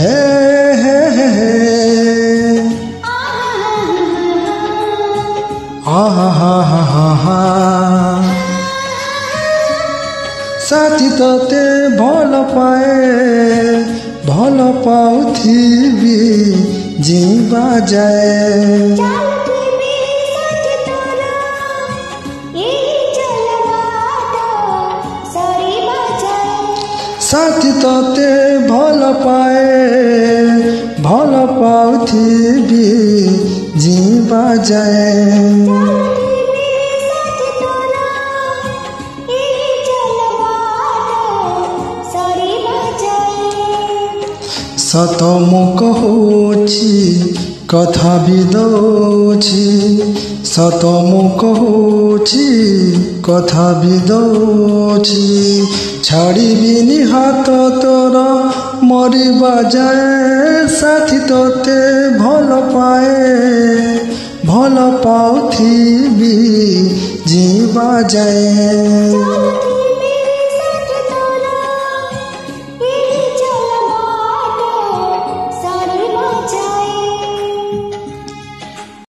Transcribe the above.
हे हे हे आहा हा हा हा हा साथी तोते भल पाए भल पाउथिबी जीवा जाए साथी तोते भल पाए भल पाउथिबी जीवा जाए सत मु कहुछि कथा भी दौछि सत मु कहुछि कथा भी दौछि छाड़िबिनि हाथ तोर मरिबा जाए साथी तोते भल पाए भल पाउथिबी जीवा जाए।